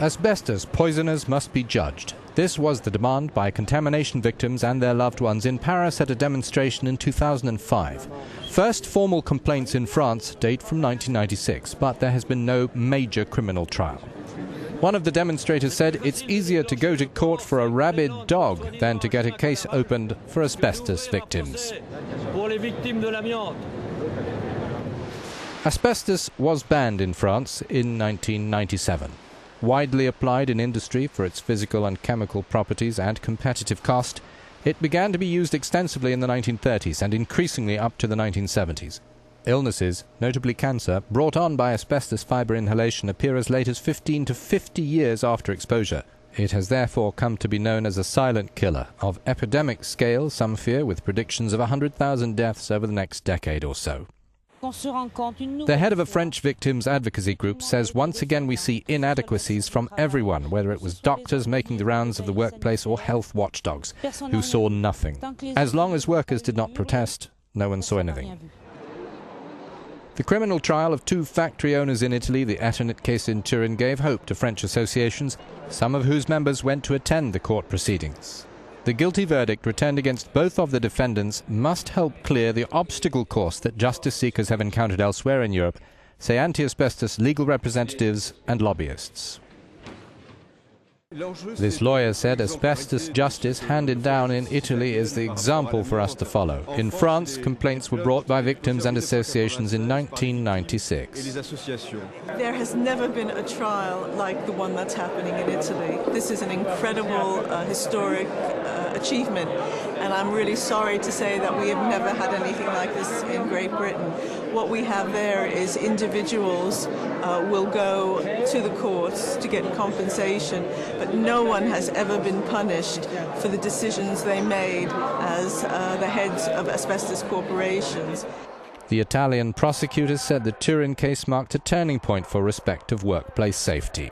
Asbestos poisoners must be judged. This was the demand by contamination victims and their loved ones in Paris at a demonstration in 2005. First formal complaints in France date from 1996, but there has been no major criminal trial. One of the demonstrators said it's easier to go to court for a rabid dog than to get a case opened for asbestos victims. Asbestos was banned in France in 1997. Widely applied in industry for its physical and chemical properties and competitive cost, it began to be used extensively in the 1930s and increasingly up to the 1970s. Illnesses, notably cancer, brought on by asbestos fibre inhalation appear as late as 15 to 50 years after exposure. It has therefore come to be known as a silent killer, of epidemic scale, some fear, with predictions of 100,000 deaths over the next decade or so. The head of a French victims advocacy group says once again we see inadequacies from everyone, whether it was doctors making the rounds of the workplace or health watchdogs, who saw nothing. As long as workers did not protest, no one saw anything. The criminal trial of two factory owners in Italy, the Eternit case in Turin, gave hope to French associations, some of whose members went to attend the court proceedings. The guilty verdict returned against both of the defendants must help clear the obstacle course that justice seekers have encountered elsewhere in Europe, say anti-asbestos legal representatives and lobbyists. This lawyer said asbestos justice handed down in Italy is the example for us to follow. In France, complaints were brought by victims and associations in 1996. There has never been a trial like the one that's happening in Italy. This is an incredible, historic achievement, and I'm really sorry to say that we have never had anything like this in Great Britain. What we have there is individuals will go to the courts to get compensation, but no one has ever been punished for the decisions they made as the heads of asbestos corporations. The Italian prosecutors said the Turin case marked a turning point for respect of workplace safety.